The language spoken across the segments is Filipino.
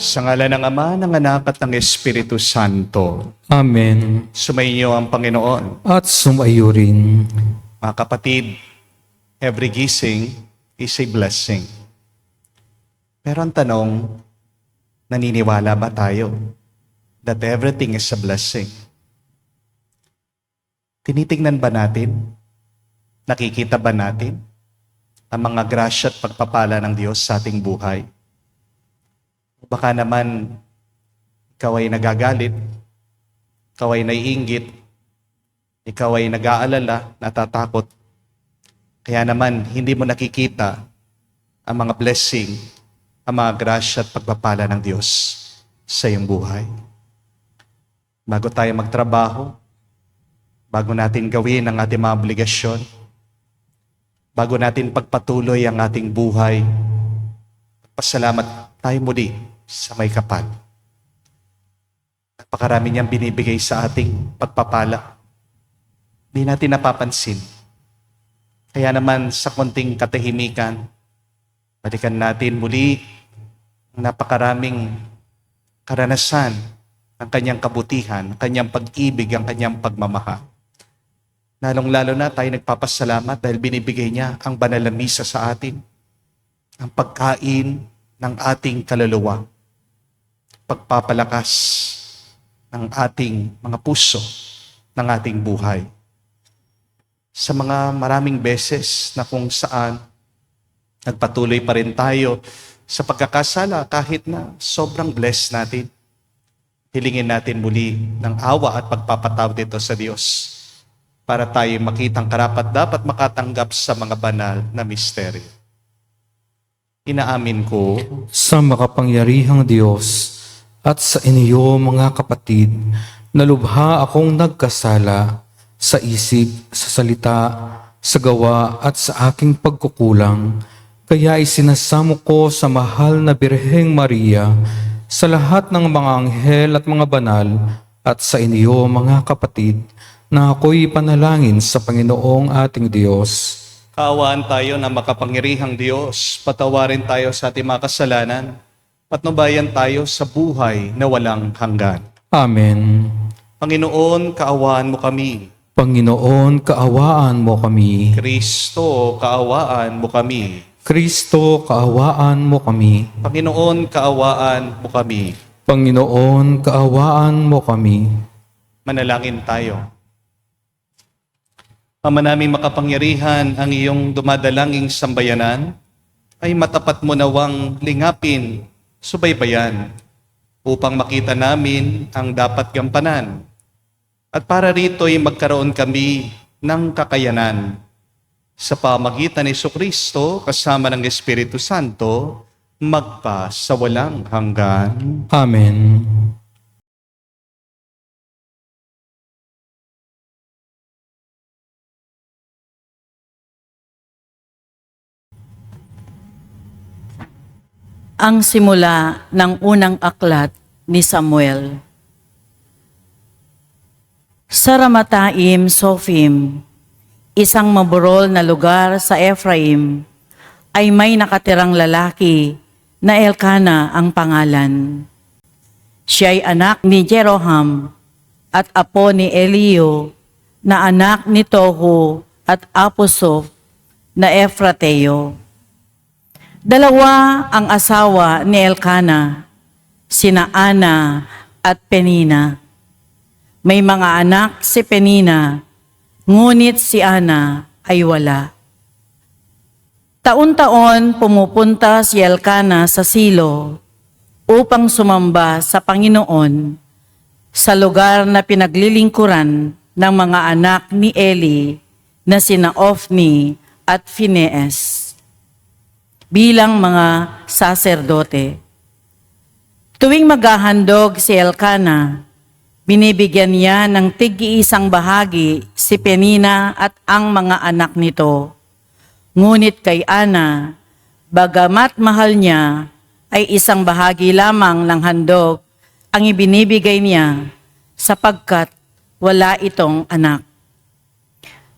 Sa ngalan ng Ama, ng Anak at ng Espiritu Santo. Amen. Sumainyo ang Panginoon. At sumayo rin. Mga kapatid, every gising is a blessing. Pero ang tanong, naniniwala ba tayo that everything is a blessing? Tinitingnan ba natin? Nakikita ba natin ang mga grasya at pagpapala ng Diyos sa ating buhay? Baka naman, ikaw ay nagagalit, ikaw ay naiinggit, ikaw ay nag-aalala, natatakot. Kaya naman, hindi mo nakikita ang mga blessing, ang mga grasya at pagpapala ng Diyos sa iyong buhay. Bago tayo magtrabaho, bago natin gawin ang ating mga obligasyon, bago natin pagpatuloy ang ating buhay, pasalamat tayo muli sa may kapal. Napakarami niyang binibigay sa ating pagpapala. Hindi natin napapansin. Kaya naman sa konting katahimikan, balikan natin muli ang napakaraming karanasan ng kanyang kabutihan, ang kanyang pag-ibig, ang kanyang pagmamahal. Lalong-lalo na tayo nagpapasalamat dahil binibigay niya ang banal na misa sa atin, ang pagkain ng ating kaluluwa, pagpapalakas ng ating mga puso, ng ating buhay. Sa mga maraming beses na kung saan nagpatuloy pa rin tayo sa pagkakasala kahit na sobrang blessed natin, hilingin natin muli ng awa at pagpapatawad dito sa Diyos para tayo makitang karapat dapat makatanggap sa mga banal na misteryo. Inaamin ko Sa makapangyarihang Diyos at sa inyo mga kapatid, na lubha akong nagkasala sa isip, sa salita, sa gawa at sa aking pagkukulang. Kaya isinasamo ko sa mahal na Birheng Maria, sa lahat ng mga anghel at mga banal, at sa inyo mga kapatid, na ako'y panalangin sa Panginoong ating Diyos. kaawaan tayo na makapangyarihang Diyos, patawarin tayo sa ating mga kasalanan, patnubayan tayo sa buhay na walang hanggan. Amen. Panginoon, kaawaan mo kami. Panginoon, kaawaan mo kami. Kristo, kaawaan mo kami. Kristo, kaawaan mo kami. Panginoon, kaawaan mo kami. Panginoon, kaawaan mo kami. Manalangin tayo. Ama naming makapangyarihan, ang iyong dumadalanging sambayanan ay matapat mo nawang lingapin, subaybayan, upang makita namin ang dapat gampanan. At para rito'y magkaroon kami ng kakayanan sa pamagitan ni Jesucristo kasama ng Espiritu Santo, magpa sa walang hanggan. Amen. Ang simula ng unang aklat ni Samuel. Sa Ramataim Sophim, isang maburol na lugar sa Ephraim, ay may nakatirang lalaki na Elkana ang pangalan. Siya'y anak ni Jeroham at apo ni Elio, na anak ni Tohu at Aposof na Efrateo. Dalawa ang asawa ni Elkana, sina Ana at Penina. May mga anak si Penina, ngunit si Ana ay wala. Taon-taon pumupunta si Elkana sa Silo upang sumamba sa Panginoon sa lugar na pinaglilingkuran ng mga anak ni Eli na sina Ofni at Phineas bilang mga saserdote. Tuwing maghahandog si Elkana, binibigyan niya ng tig-iisang bahagi si Penina at ang mga anak nito. Ngunit kay Ana, bagamat mahal niya, ay isang bahagi lamang ng handog ang ibinibigay niya sapagkat wala itong anak.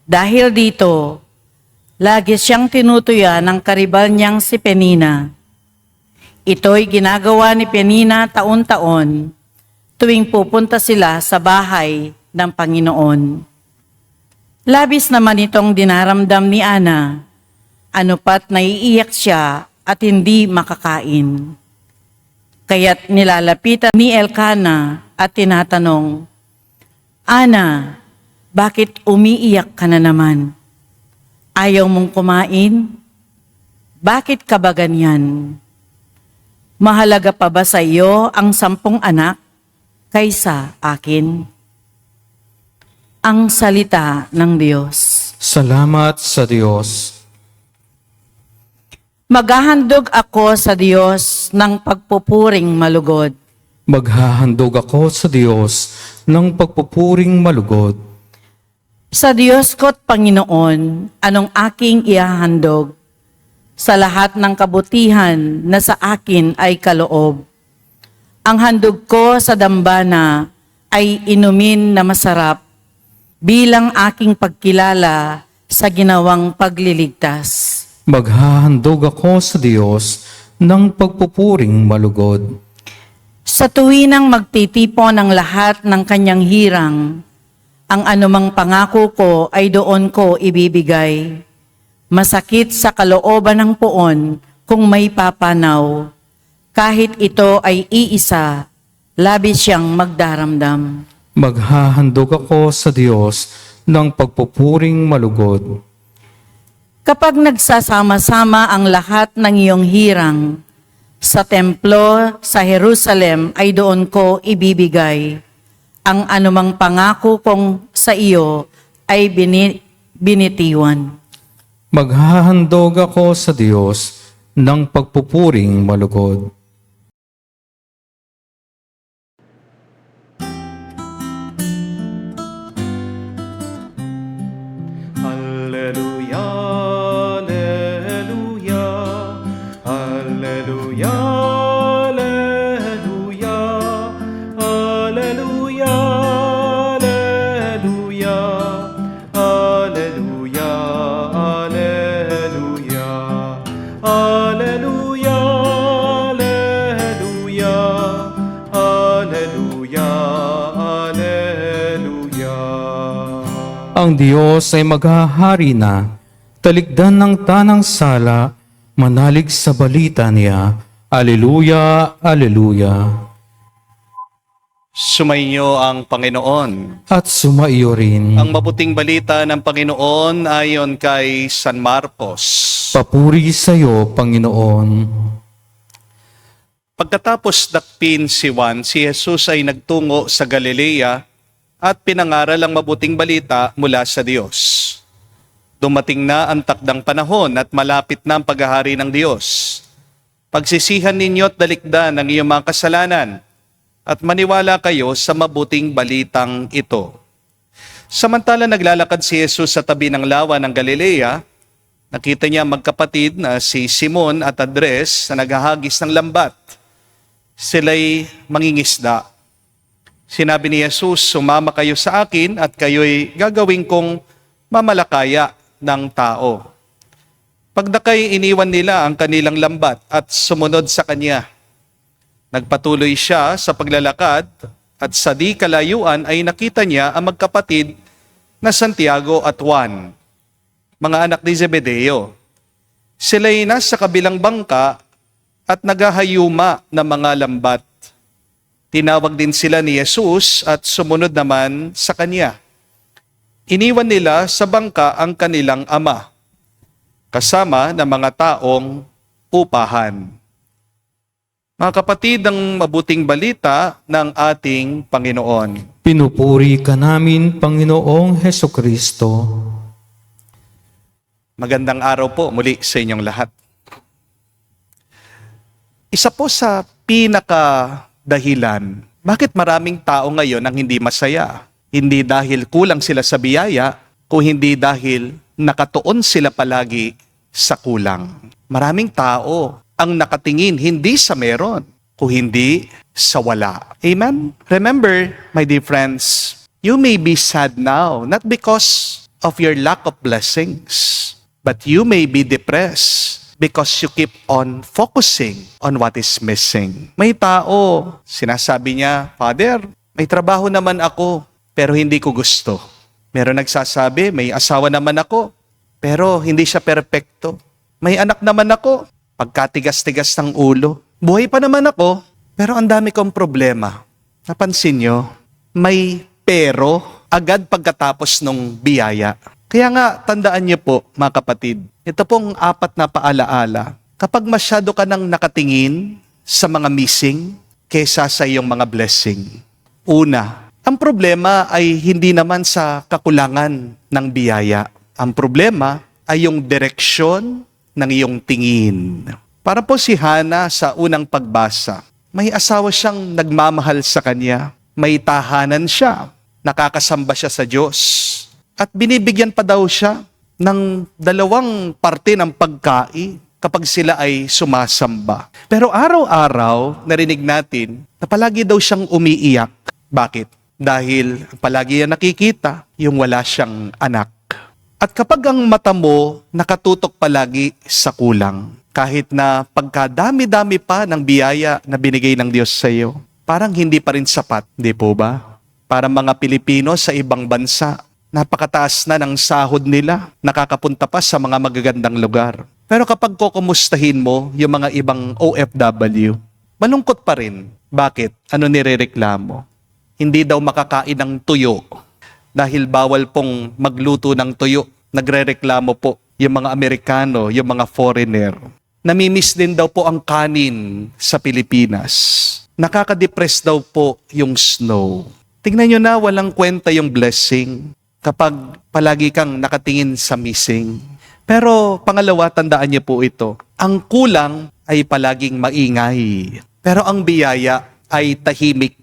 Dahil dito, lagi siyang tinutuya ng karibal niyang si Penina. Ito'y ginagawa ni Penina taon-taon tuwing pupunta sila sa bahay ng Panginoon. Labis naman itong dinaramdam ni Ana, ano pat naiiyak siya at hindi makakain. Kaya't nilalapitan ni Elkana at tinatanong, Ana, bakit umiiyak ka na naman? Ayaw mong kumain? Bakit ka ba ganyan? Mahalaga pa ba sa iyo ang 10 anak kaysa akin? Ang salita ng Diyos. Salamat sa Diyos. Maghahandog ako sa Diyos ng pagpupuring malugod. Maghahandog ako sa Diyos ng pagpupuring malugod. Sa Diyos ko't Panginoon, anong aking ihahandog? Sa lahat ng kabutihan na sa akin ay kaloob. Ang handog ko sa dambana ay inumin na masarap bilang aking pagkilala sa ginawang pagliligtas. Maghahandog ako sa Diyos ng pagpupuring malugod. Sa tuwinang magtitipon ang lahat ng kanyang hirang, ang anumang pangako ko ay doon ko ibibigay. Masakit sa kalooban ng puon kung may papanaw. Kahit ito ay iisa, labis siyang magdaramdam. Maghahandog ako sa Diyos ng pagpupuring malugod. Kapag nagsasama-sama ang lahat ng iyong hirang, sa templo sa Jerusalem ay doon ko ibibigay. Ang anumang pangako kong sa iyo ay binitiwan. Maghahandog ako sa Diyos ng pagpupuring malugod. Alleluia, alleluia, alleluia, alleluia, alleluia, alleluia, alleluia, alleluia, alleluia, alleluia, alleluia. Ang Diyos ay maghahari na, talikdan ng tanang sala, manalig sa balita niya. Alleluia, alleluia. Sumainyo ang Panginoon. At sumaiyo rin. Ang mabuting balita ng Panginoon ayon kay San Marcos. Papuri sa iyo, Panginoon. Pagkatapos dakpin si Juan, si Jesus ay nagtungo sa Galilea at pinangaral ang mabuting balita mula sa Diyos. Dumating na ang takdang panahon at malapit na ang paghahari ng Diyos. Pagsisihan ninyo at dalikdan ang iyong mga kasalanan at maniwala kayo sa mabuting balitang ito. Samantala naglalakad si Jesus sa tabi ng lawa ng Galilea, nakita niya magkapatid na si Simon at Andres na naghahagis ng lambat. Sila'y mangingisda. Sinabi ni Jesus, sumama kayo sa akin at kayo'y gagawin kong mamalakaya ng tao. Pagdakay, iniwan nila ang kanilang lambat at sumunod sa kanya. Nagpatuloy siya sa paglalakad at sa di kalayuan ay nakita niya ang magkapatid na Santiago at Juan, mga anak ni Zebedeo. Sila'y nasa kabilang bangka at naghahayuma ng mga lambat. Tinawag din sila ni Jesus at sumunod naman sa kanya. Iniwan nila sa bangka ang kanilang ama, kasama ng mga taong upahan. Mga kapatid, ang mabuting balita ng ating Panginoon. Pinupuri ka namin, Panginoong Hesukristo. Magandang araw po muli sa inyong lahat. Isa po sa pinakadahilan, bakit maraming tao ngayon ang hindi masaya? Hindi dahil kulang sila sa biyaya, kung hindi dahil nakatuon sila palagi sa kulang. Maraming tao ang nakatingin hindi sa meron, kung hindi sa wala. Amen? Remember, my dear friends, you may be sad now, not because of your lack of blessings, but you may be depressed because you keep on focusing on what is missing. May tao, sinasabi niya, Father, may trabaho naman ako, pero hindi ko gusto. Meron nagsasabi, may asawa naman ako, pero hindi siya perpekto. May anak naman ako, pagkatigas-tigas ng ulo. Buhay pa naman ako, pero ang dami kong problema. Napansin nyo, may pero agad pagkatapos ng biyaya. Kaya nga, tandaan niyo po, mga kapatid, ito pong 4 na paalaala. Kapag masyado ka nang nakatingin sa mga missing kesa sa iyong mga blessing. Una, ang problema ay hindi naman sa kakulangan ng biyaya. Ang problema ay yung direksyon ng iyong tingin. Para po si Hana sa unang pagbasa, may asawa siyang nagmamahal sa kanya. May tahanan siya. Nakakasamba siya sa Diyos. At binibigyan pa daw siya ng 2 parte ng pagkain kapag sila ay sumasamba. Pero araw-araw, narinig natin na palagi daw siyang umiiyak. Bakit? Dahil palagi yan nakikita yung wala siyang anak. At kapag ang mata mo nakatutok palagi sa kulang, kahit na pagkadami-dami pa ng biyaya na binigay ng Diyos sa iyo, parang hindi pa rin sapat, di po ba? Para mga Pilipino sa ibang bansa, napakataas na ng sahod nila, nakakapunta pa sa mga magagandang lugar. Pero kapag kukumustahin mo yung mga ibang OFW, malungkot pa rin. Bakit? Ano nirereklamo? Hindi daw makakain ng tuyo dahil bawal pong magluto ng tuyo. Nagrereklamo po yung mga Amerikano, yung mga foreigner. Namimiss din daw po ang kanin sa Pilipinas. Nakaka-depress daw po yung snow. Tingnan nyo na, walang kwenta yung blessing kapag palagi kang nakatingin sa missing. Pero pangalawa, tandaan niyo po ito. Ang kulang ay palaging maingay. Pero ang biyaya ay tahimik.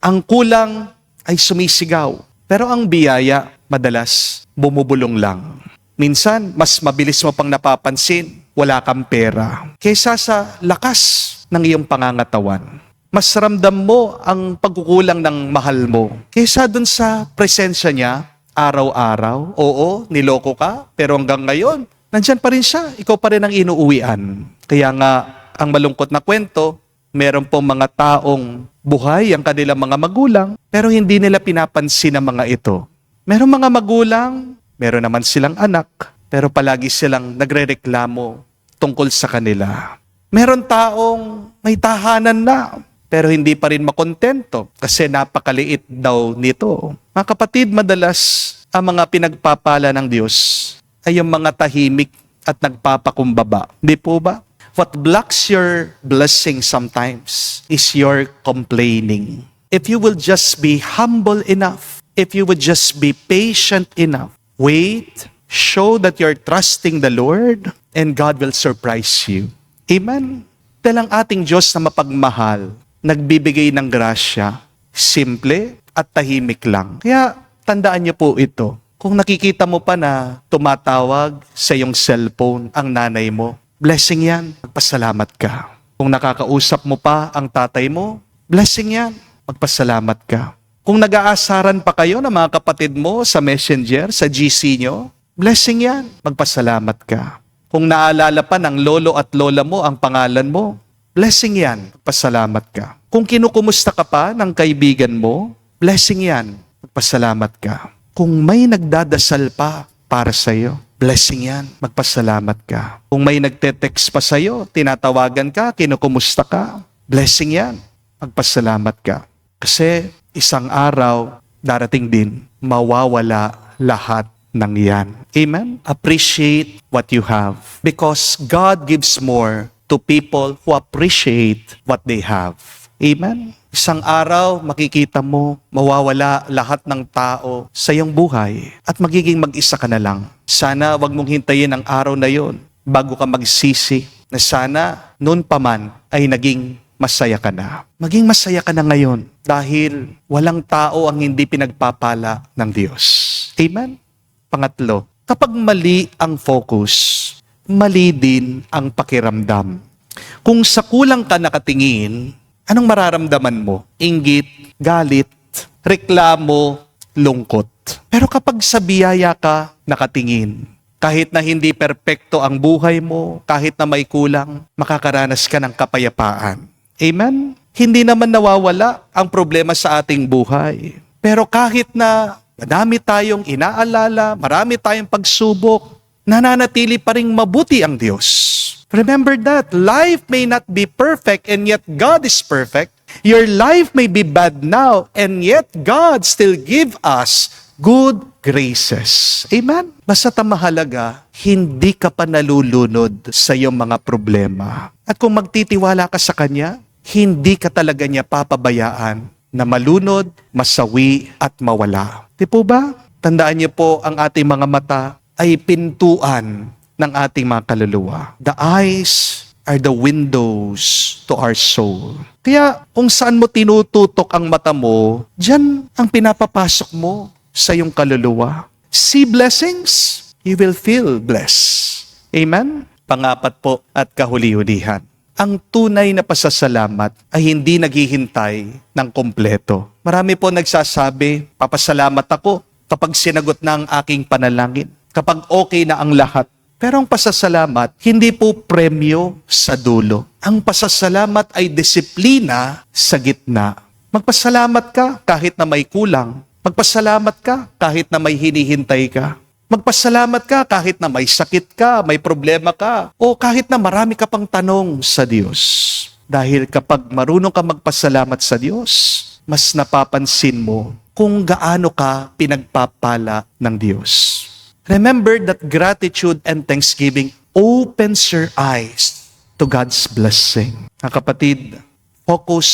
Ang kulang ay sumisigaw. Pero ang biyaya, madalas, bumubulong lang. Minsan, mas mabilis mo pang napapansin, wala kang pera. Kaysa sa lakas ng iyong pangangatawan. Mas ramdam mo ang pagkukulang ng mahal mo. Kaysa dun sa presensya niya, araw-araw, oo, niloko ka, pero hanggang ngayon, nandyan pa rin siya, ikaw pa rin ang inuuwian. Kaya nga, ang malungkot na kwento, meron pong mga taong buhay ang kanilang mga magulang, pero hindi nila pinapansin ang mga ito. Meron mga magulang, meron naman silang anak, pero palagi silang nagrereklamo tungkol sa kanila. Meron taong may tahanan na, pero hindi pa rin makontento kasi napakaliit daw nito. Mga kapatid, madalas ang mga pinagpapala ng Diyos ay yung mga tahimik at nagpapakumbaba. Di po ba? What blocks your blessing sometimes is your complaining. If you will just be humble enough, if you would just be patient enough, wait, show that you're trusting the Lord, and God will surprise you. Amen? Dahil ang ating Diyos na mapagmahal, nagbibigay ng grasya, simple at tahimik lang. Kaya tandaan niyo po ito. Kung nakikita mo pa na tumatawag sa iyong cellphone ang nanay mo, blessing yan, magpasalamat ka. Kung nakakausap mo pa ang tatay mo, blessing yan, magpasalamat ka. Kung nag-aasaran pa kayo ng mga kapatid mo sa messenger, sa GC nyo, blessing yan, magpasalamat ka. Kung naalala pa ng lolo at lola mo ang pangalan mo, blessing yan, magpasalamat ka. Kung kinukumusta ka pa ng kaibigan mo, blessing yan, magpasalamat ka. Kung may nagdadasal pa para sa iyo, blessing yan, magpasalamat ka. Kung may nagte-text pa sa iyo, tinatawagan ka, kinukumusta ka, blessing yan, magpasalamat ka. Kasi isang araw, darating din, mawawala lahat ng yan. Amen? Appreciate what you have. Because God gives more to people who appreciate what they have. Amen? Isang araw, makikita mo, mawawala lahat ng tao sa iyong buhay at magiging mag-isa ka na lang. Sana wag mong hintayin ang araw na yon bago ka magsisi na sana noon pa man ay naging masaya ka na. Maging masaya ka na ngayon dahil walang tao ang hindi pinagpapala ng Diyos. Amen? Pangatlo, kapag mali ang focus, mali din ang pakiramdam. Kung sa kulang ka nakatingin, anong mararamdaman mo? Inggit, galit, reklamo, lungkot. Pero kapag sa biyaya ka nakatingin, Kahit na hindi perpekto ang buhay mo, kahit na may kulang, makakaranas ka ng kapayapaan. Amen? Hindi naman nawawala ang problema sa ating buhay. Pero kahit na madami tayong inaalala, marami tayong pagsubok, nananatili pa ring mabuti ang Diyos. Remember that, life may not be perfect and yet God is perfect. Your life may be bad now and yet God still give us good graces. Amen? Basta mahalaga, hindi ka pa nalulunod sa iyong mga problema. At kung magtitiwala ka sa Kanya, hindi ka talaga niya papabayaan na malunod, masawi at mawala. Di po ba? Tandaan niyo po, ang ating mga mata ay pintuan ng ating mga kaluluwa. The eyes are the windows to our soul. Kaya kung saan mo tinututok ang mata mo, diyan ang pinapapasok mo sa iyong kaluluwa. See blessings, you will feel blessed. Amen? Pangapat po at kahuli-hulihan. Ang tunay na pasasalamat ay hindi naghihintay ng kompleto. Marami po nagsasabi, papasalamat ako kapag sinagot na ang aking panalangin, kapag okay na ang lahat. Pero ang pasasalamat, hindi po premyo sa dulo. Ang pasasalamat ay disiplina sa gitna. Magpasalamat ka kahit na may kulang. Magpasalamat ka kahit na may hinihintay ka. Magpasalamat ka kahit na may sakit ka, may problema ka, o kahit na marami ka pang tanong sa Diyos. Dahil kapag marunong ka magpasalamat sa Diyos, mas napapansin mo kung gaano ka pinagpapala ng Diyos. Remember that gratitude and thanksgiving opens your eyes to God's blessing. Mga kapatid, focus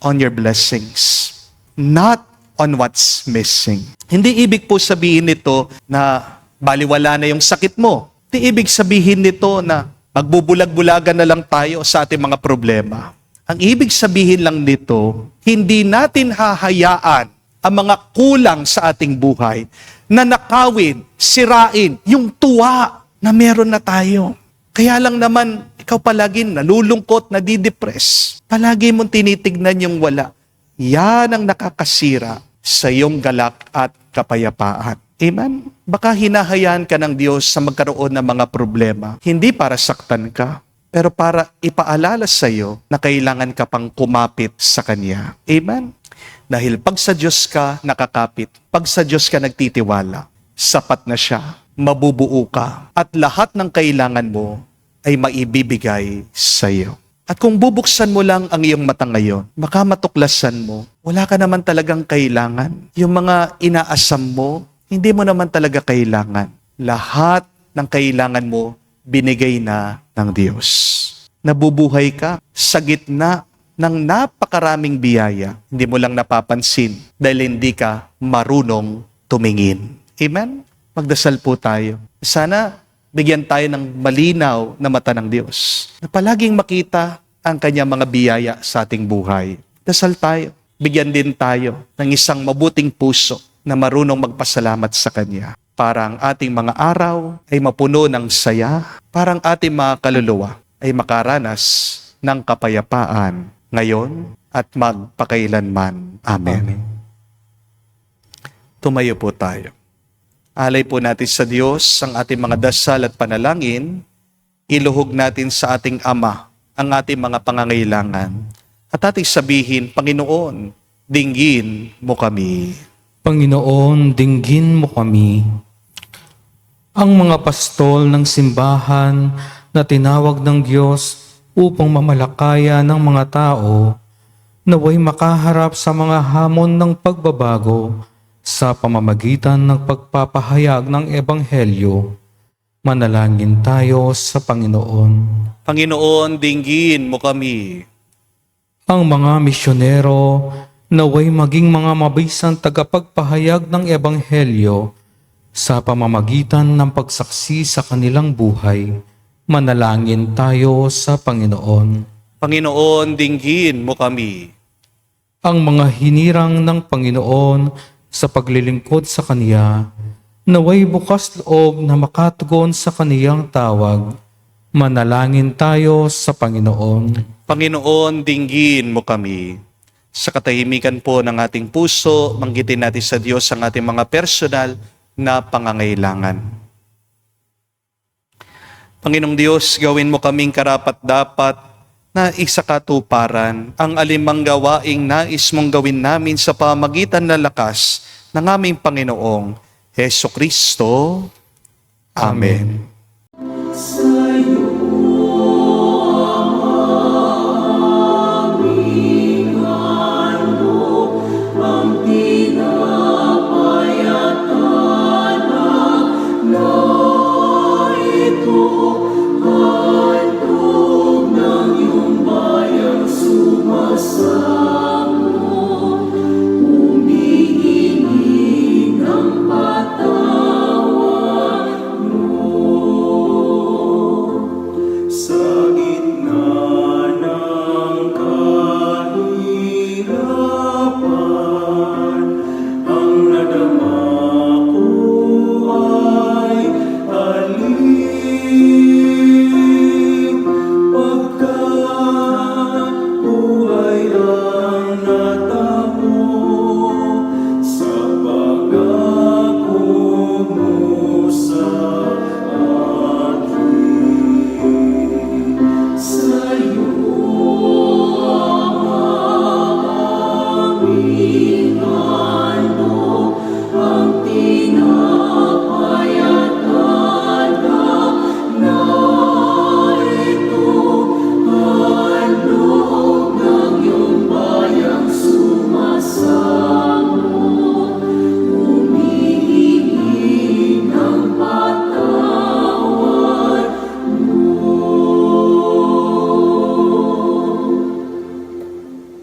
on your blessings, not on what's missing. Hindi ibig po sabihin nito na baliwala na yung sakit mo. Hindi ibig sabihin nito na magbubulag-bulagan na lang tayo sa ating mga problema. Ang ibig sabihin lang nito, hindi natin hahayaan ang mga kulang sa ating buhay na nakawin, sirain, yung tuwa na meron na tayo. Kaya lang naman, ikaw palagi nalulungkot, nadidepress. Palagi mong tinitignan yung wala. Yan ang nakakasira sa iyong galak at kapayapaan. Amen? Baka hinahayaan ka ng Diyos sa magkaroon ng mga problema. Hindi para saktan ka, pero para ipaalala sa iyo na kailangan ka pang kumapit sa Kanya. Amen? Dahil pag sa Diyos ka nakakapit, pag sa Diyos ka nagtitiwala, sapat na siya, mabubuo ka, at lahat ng kailangan mo ay maibibigay sa iyo. At kung bubuksan mo lang ang iyong mata ngayon, baka matuklasan mo, wala ka naman talagang kailangan. Yung mga inaasam mo, hindi mo naman talaga kailangan. Lahat ng kailangan mo, binigay na ng Diyos. Nabubuhay ka sa gitna ng napakaraming biyaya. Hindi mo lang napapansin dahil hindi ka marunong tumingin. Amen? Magdasal po tayo. Sana bigyan tayo ng malinaw na mata ng Diyos na palaging makita ang Kanyang mga biyaya sa ating buhay. Dasal tayo. Bigyan din tayo ng isang mabuting puso na marunong magpasalamat sa Kanya para ang ating mga araw ay mapuno ng saya, para ang ating mga kaluluwa ay makaranas ng kapayapaan ngayon at magpakailanman. Amen. Tumayo po tayo. Alay po natin sa Diyos ang ating mga dasal at panalangin. Iluhog natin sa ating Ama ang ating mga pangangailangan. At ating sabihin, Panginoon, dinggin mo kami. Panginoon, dinggin mo kami. Ang mga pastol ng simbahan na tinawag ng Diyos upang mamalakaya ng mga tao naway makaharap sa mga hamon ng pagbabago sa pamamagitan ng pagpapahayag ng Ebanghelyo. Manalangin tayo sa Panginoon. Panginoon, dinggin mo kami. Ang mga misyonero naway maging mga mabisang tagapagpahayag ng Ebanghelyo sa pamamagitan ng pagsaksi sa kanilang buhay. Manalangin tayo sa Panginoon. Panginoon, dinggin mo kami. Ang mga hinirang ng Panginoon sa paglilingkod sa Kaniya, naway bukas loob na makatugon sa Kaniyang tawag. Manalangin tayo sa Panginoon. Panginoon, dinggin mo kami. Sa katahimikan po ng ating puso, manggitin natin sa Diyos ang ating mga personal na pangangailangan. Panginoong Diyos, gawin mo kaming karapat-dapat na isakatuparan ang alimang gawaing nais mong gawin namin sa pamagitan ng lakas ng aming Panginoong Heso Kristo. Amen.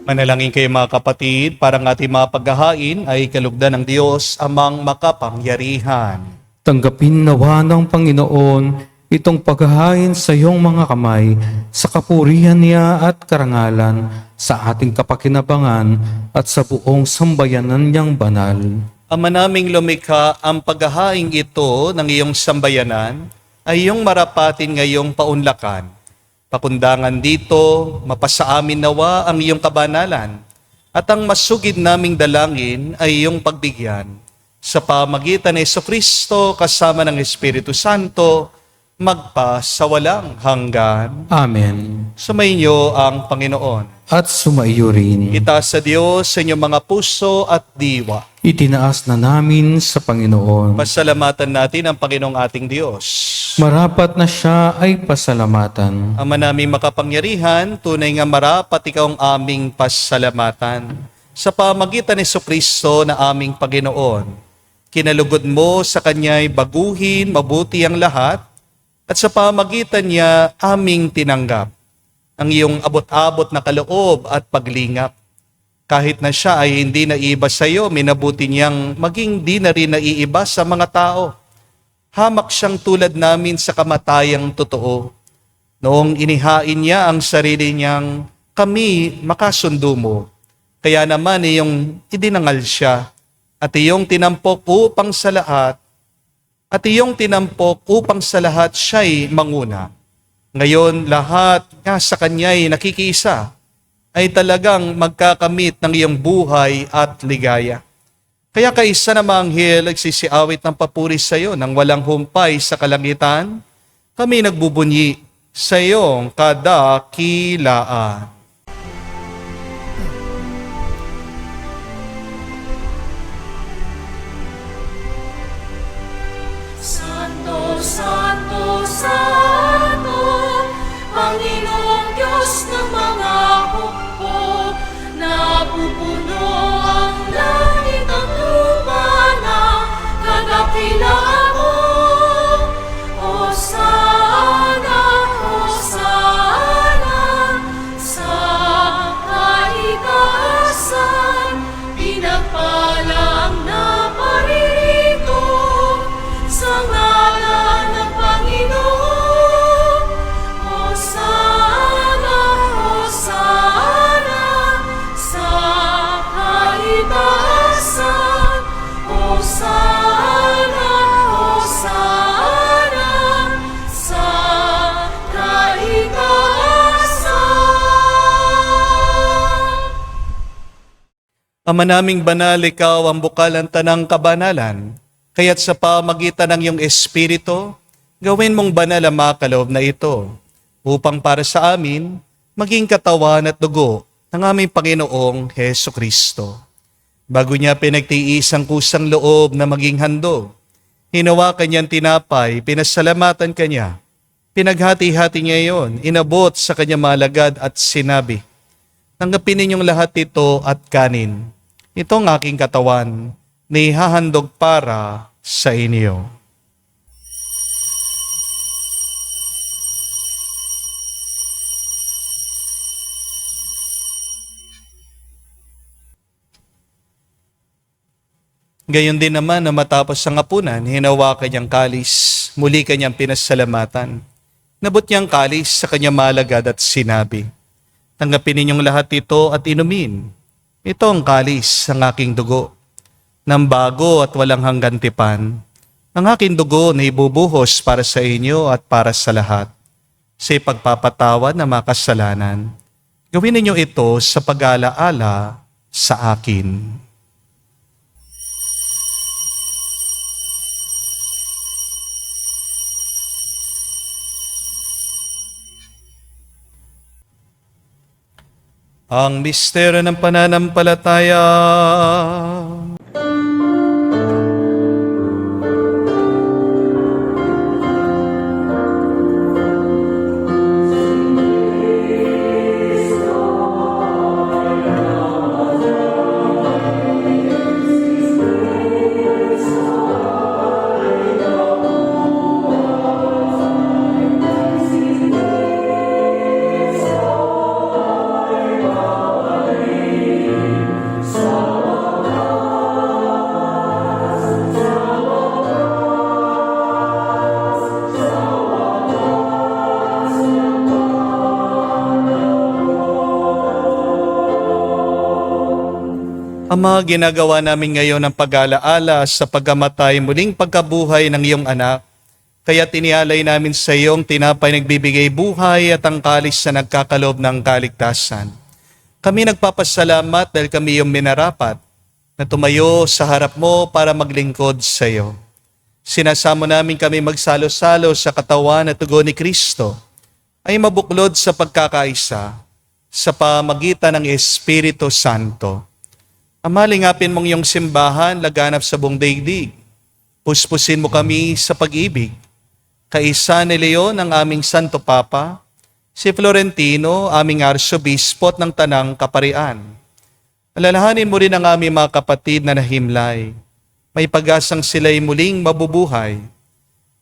Manalangin kayo mga kapatid, para ng ating mga paghahain ay kalugdan ng Diyos amang makapangyarihan. Tanggapin nawa ng Panginoon itong paghahain sa iyong mga kamay sa kapurihan niya at karangalan sa ating kapakinabangan at sa buong sambayanan niyang banal. Ama naming lumikha, ang paghahain ito ng iyong sambayanan ay iyong marapatin ngayong paunlakan. Pakundangan dito, mapasa amin nawa ang iyong kabanalan at ang masugid naming dalangin ay iyong pagbigyan. Sa pamagitan ni Jesucristo kasama ng Espiritu Santo, magpa sa walang hanggan. Amen. Sumainyo ang Panginoon. At sumaiyo rin. Itaas sa Diyos sa inyong mga puso at diwa. Itinaas na namin sa Panginoon. Pasalamatan natin ang Panginoong ating Diyos. Marapat na siya ay pasalamatan. Ama naming makapangyarihan, tunay nga marapat ikaw ang aming pasalamatan. Sa pamagitan ni Jesucristo na aming Panginoon, kinalugod mo sa Kanya'y baguhin, mabuti ang lahat, at sa pamagitan niya aming tinanggap ang iyong abot-abot na kaloob at paglingap. Kahit na siya ay hindi naiiba sa iyo, minabuti niyang maging di na rin naiiba sa mga tao. Hamak siyang tulad namin sa kamatayang totoo. Noong inihain niya ang sarili niyang kami makasundo mo, kaya naman iyong idinangal siya at iyong tinampok upang sa lahat siya'y manguna. Ngayon, lahat nga sa Kanya'y nakikiisa ay talagang magkakamit ng iyong buhay at ligaya. Kaya kaisa na manghel nagsisiawit ng papuri sa iyo nang walang humpay sa kalangitan, kami nagbubunyi sa iyong kadakilaan. Santo, Santo, Santo, Panginoong Diyos ng mga hukbo, napupuno ang langit at lupa ng kadakilaan mo. Hosana, Hosana, sa kaitaasan, pinagpala ang naparirito sa ngalan ng Panginoon. Hosana, Hosana, sa kaitaasan. Hosana, Hosana, sa kaitaasan. Ama naming banal, ikaw ang bukalan tanang kabanalan, kaya't sa pamagitan ng iyong Espiritu, Gawin mong banal ang mga kaloob na ito, upang para sa amin, maging katawan at dugo ng aming Panginoong Heso Kristo. Bago niya pinagtiis ang kusang loob na maging handog, hinawakan niyang tinapay, pinasalamatan kanya. Pinaghati-hati niya iyon, inabot sa kanyang malagad at sinabi, "Tanggapin ninyong lahat ito at kanin. Ito ang aking katawan, na ihahandog para sa inyo." Gayon din naman na matapos ang hapunan, hinawakan niyang kalis, muli kanyang pinasalamatan. Nabot niyang kalis sa kanyang malagad at sinabi, "Tanggapin ninyong lahat ito at inumin. Ito ang kalis ng aking dugo, ng bago at walang hanggan tipan, ang aking dugo na ibubuhos para sa inyo at para sa lahat, sa ipagpapatawad ng mga kasalanan. Gawin ninyo ito sa pag-alaala sa akin." Ang misteryo ng pananampalataya. Ama, ginagawa namin ngayon ang pag-alaala sa pagkamatay muling pagkabuhay ng iyong anak. Kaya tinialay namin sa iyong tinapay nagbibigay buhay at ang kalis na nagkakaloob ng kaligtasan. Kami nagpapasalamat dahil kami iyong minarapat na tumayo sa harap mo para maglingkod sa iyo. Sinasamo namin kami magsalo-salo sa katawan at dugo ni Kristo ay mabuklod sa pagkakaisa sa pamagitan ng Espiritu Santo. Ama, lingapin mong iyong simbahan laganap sa buong daigdig. Puspusin mo kami sa pag-ibig. Kaisa ni Leon ang aming Santo Papa, si Florentino, aming Arsobispo ng Tanang Kaparian. Alalahanin mo rin ang aming mga kapatid na nahimlay. May pag-asang sila'y muling mabubuhay.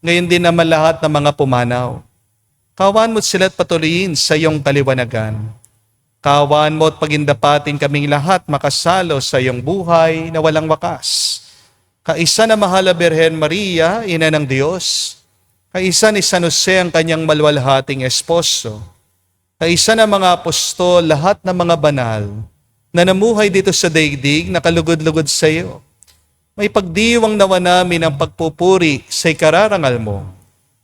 Ngayon din naman lahat ng mga pumanaw. Kawan mo sila't patuloyin sa iyong kaliwanagan. Kawan mo at pagindapatin kaming lahat makasalo sa iyong buhay na walang wakas. Kaisa na mahal na Birhen Maria, Ina ng Diyos. Kaisa ni San Jose ang kanyang malwalhating esposo. Kaisa na mga apostol, lahat ng mga banal na namuhay dito sa daigdig na kalugod-lugod sa iyo. May pagdiwang nawa namin ang pagpupuri sa ikararangal mo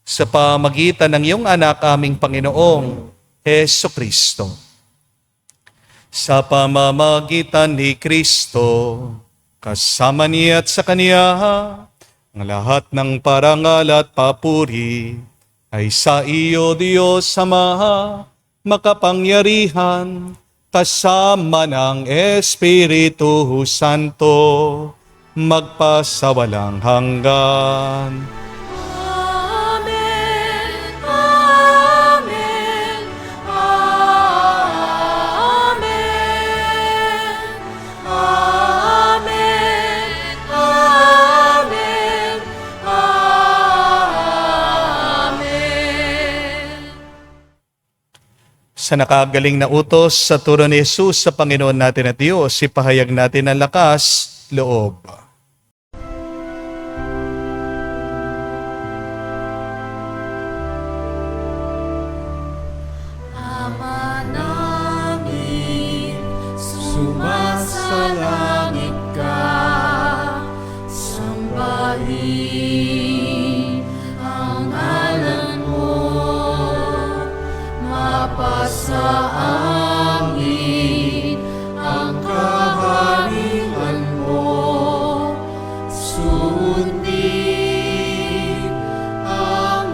sa pamagitan ng iyong anak aming Panginoong Heso Kristo. Sa pamamagitan ni Kristo, kasama niya at sa Kanya, ang lahat ng parangal at papuri ay sa iyo, Diyos Ama, makapangyarihan, kasama ng Espiritu Santo, magpasawalang hanggan. Amen. Amen. Amen. Amen. Amen. Amen. Sa nakagaling na utos sa turo ni Jesus sa Panginoon natin at Diyos, ipahayag natin ang lakas, loob. Ama namin, sumasalangit ka, sambahin ang ngalan mo, mapasa amin ang kaharian mo, sundin ang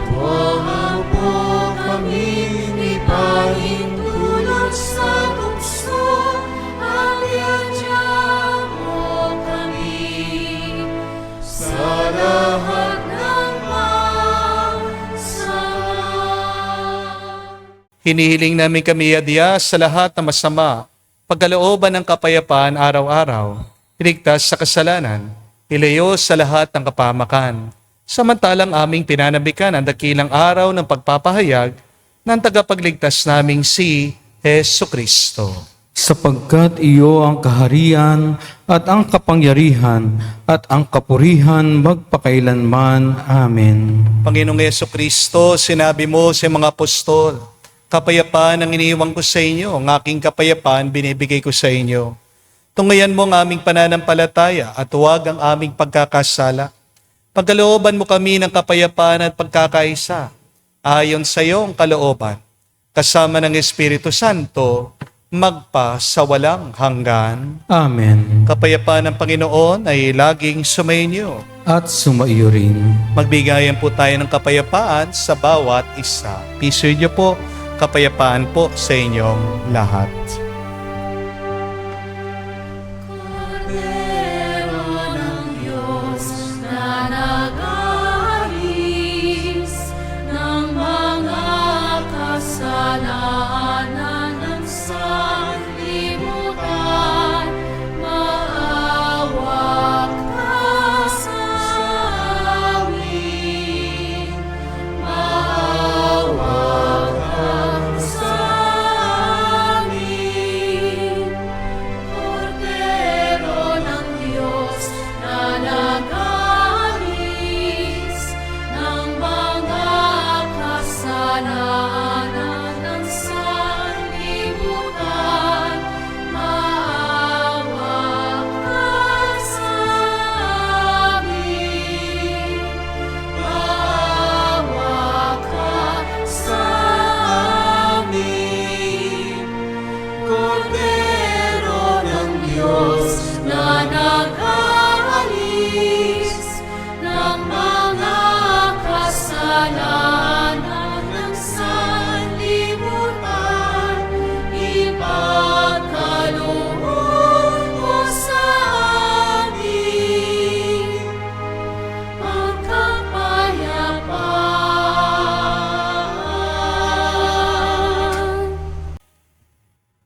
Huwag mo kaming ipahintulot sa tukso, at iadya mo kami sa lahat ng masama. Hinihiling namin kami adya sa lahat ng masama, pagkalooban ng kapayapaan araw-araw, iligtas sa kasalanan, ilayo sa lahat ng kapahamakan. Samantalang aming pinanabikan ang dakilang araw ng pagpapahayag ng tagapagligtas naming si Jesucristo. Sapagkat iyo ang kaharian at ang kapangyarihan at ang kapurihan magpakailanman. Amen. Panginoong Jesucristo, sinabi mo sa mga apostol, kapayapaan ang iniiwan ko sa inyo, ang aking kapayapaan binibigay ko sa inyo. Tungayan mo ang aming pananampalataya at huwag ang aming pagkakasala. Pagkalooban mo kami ng kapayapaan at pagkakaisa, ayon sa iyong kalooban, kasama ng Espiritu Santo, magpa sa walang hanggan. Amen. Kapayapaan ng Panginoon ay laging sumainyo. At sumaiyo rin. Magbigayan po tayo ng kapayapaan sa bawat isa. Piso niyo po, kapayapaan po sa inyong lahat. Kordero ng Diyos na nag-aalis ng mga kasalanan ng sanlibutan, maawa ka sa amin. Maawa ka sa amin. Kordero ng Diyos na nag-aalis ng mga kasalanan ng sanlibutan, maawa ka sa amin. Maawa ka sa amin. Kordero ng Diyos na nag-aalis ng mga kasalanan ng sanlibutan, ipagkaloob mo sa amin ang kapayapaan.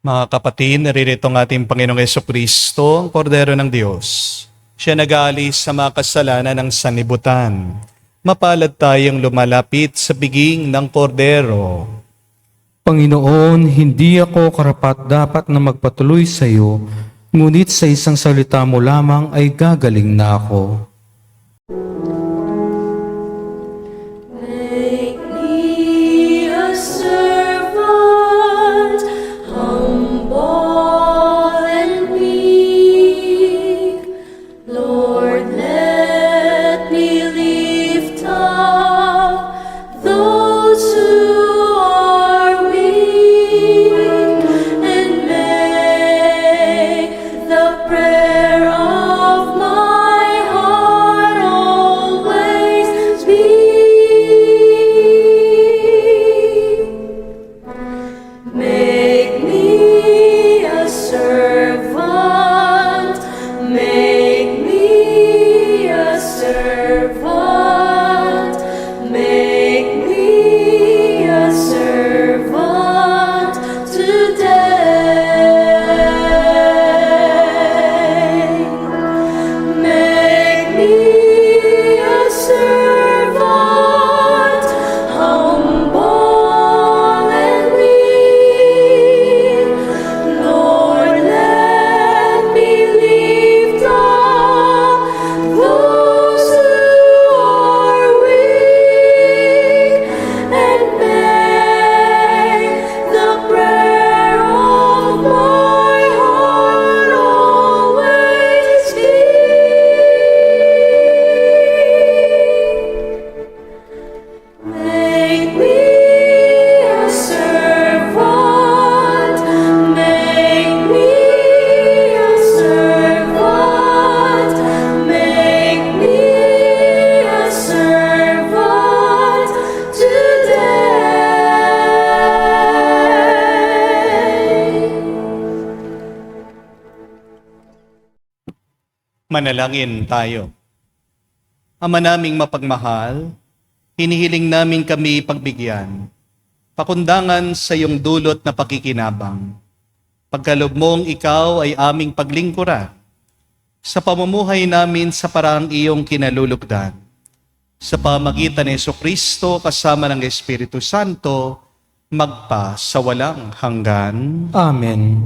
Mga kapatid, naririto ang ating Panginoong Jesucristo, ang Kordero ng Diyos. Siya nag-aalis sa mga kasalanan ng sanlibutan. Mapalad tayong lumalapit sa biging ng Kordero. Panginoon, hindi ako karapat-dapat na magpatuloy sa iyo, ngunit sa isang salita mo lamang ay gagaling na ako. Make me a servant, humble and meek. Lord, let me lift up those who are weak, and make the prayer of my heart Manalangin tayo. Ama naming mapagmahal, hinihiling namin kami pagbigyan, pakundangan sa iyong dulot na pakikinabang. Pagkaloob mong ikaw ay aming paglingkuran, sa pamumuhay namin sa paraang iyong kinalulugdan. Sa pamagitan ni Jesucristo kasama ng Espiritu Santo, magpa sa walang hanggan. Amen.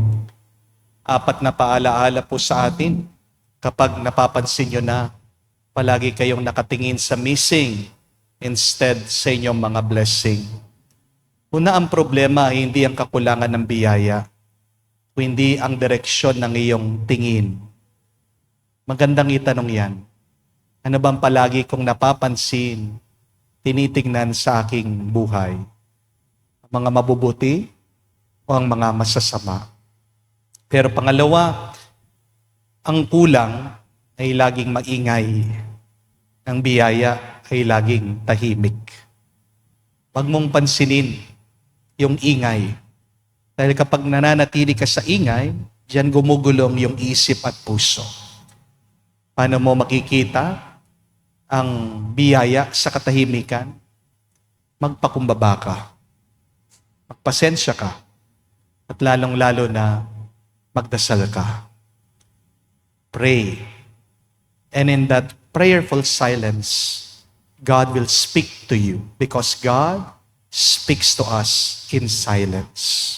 Apat na paalaala po sa atin. Kapag napapansin nyo na, palagi kayong nakatingin sa missing instead sa inyong mga blessing. Una, ang problema ay hindi ang kakulangan ng biyaya, kundi ang direksyon ng iyong tingin. Magandang itanong yan. Ano bang palagi kong napapansin, tinitingnan sa aking buhay? Ang mga mabubuti o ang mga masasama? Pero pangalawa, ang kulang ay laging maingay. Ang biyaya ay laging tahimik. Huwag mong pansinin yung ingay. Dahil kapag nananatili ka sa ingay, diyan gumugulong yung isip at puso. Paano mo makikita ang biyaya sa katahimikan? Magpakumbaba ka. Magpasensya ka. At lalong-lalo na magdasal ka. Pray. And in that prayerful silence, God will speak to you because God speaks to us in silence.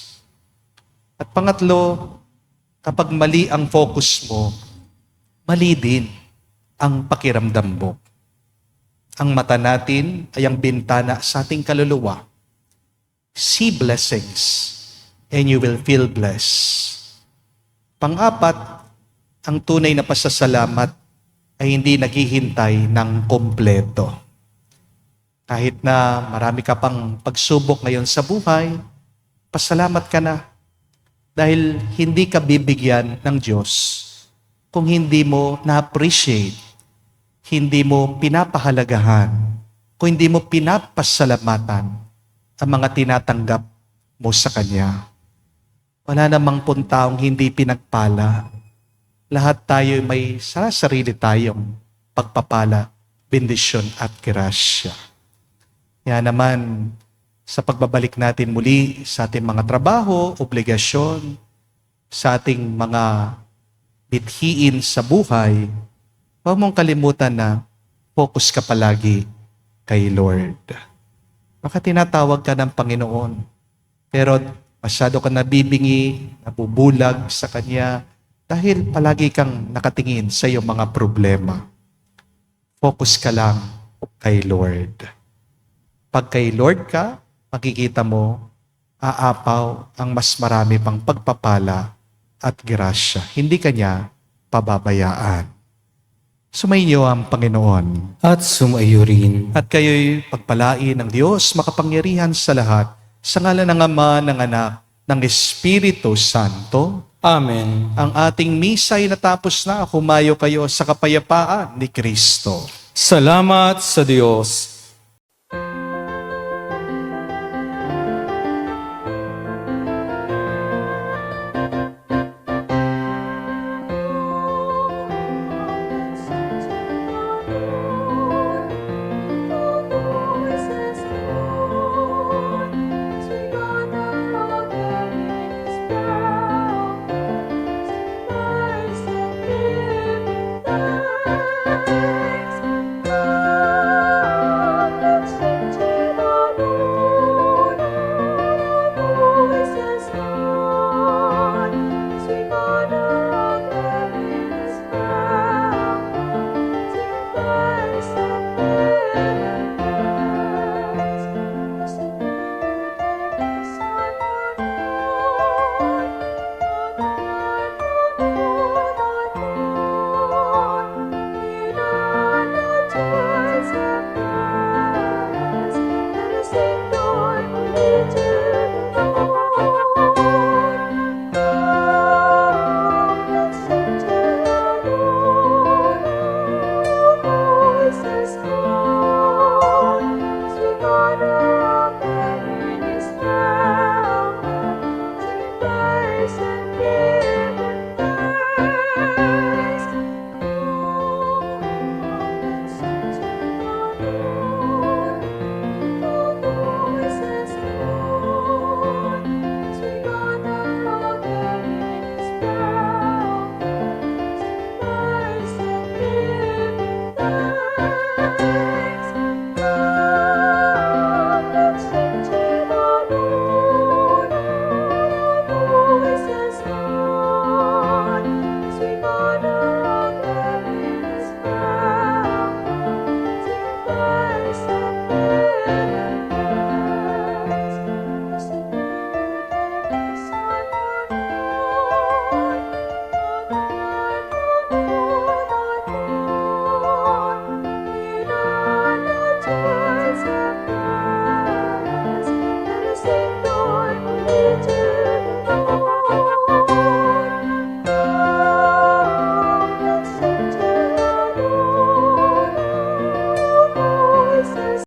At pangatlo, kapag mali ang focus mo, mali din ang pakiramdam mo. Ang mata natin ay ang bintana sa ating kaluluwa. See blessings and you will feel blessed. Pang-apat, ang tunay na pasasalamat ay hindi naghihintay ng kompleto. Kahit na marami ka pang pagsubok ngayon sa buhay, pasalamat ka na. Dahil hindi ka bibigyan ng Diyos kung hindi mo na-appreciate, hindi mo pinapahalagahan, kung hindi mo pinapasalamatan ang mga tinatanggap mo sa Kanya. Wala namang puntaong hindi pinagpala. Lahat tayo may sarili tayong pagpapala, bendisyon at grasya. Kaya naman, sa pagbabalik natin muli sa ating mga trabaho, obligasyon, sa ating mga bithiin sa buhay, huwag mong kalimutan na focus ka palagi kay Lord. Baka tinatawag ka ng Panginoon, pero masyado ka nabibingi, nabubulag sa Kanya, dahil palagi kang nakatingin sa iyong mga problema. Focus ka lang kay Lord. Pag kay Lord ka, makikita mo, aapaw ang mas marami pang pagpapala at grasya. Hindi ka niya pababayaan. Sumainyo ang Panginoon. At sumaiyo rin. At kayo'y pagpalain ng Diyos makapangyarihan sa lahat, sa ngalan ng Ama, ng Anak, ng Espiritu Santo. Amen. Ang ating misa ay natapos na. Humayo kayo sa kapayapaan ni Kristo. Salamat sa Diyos.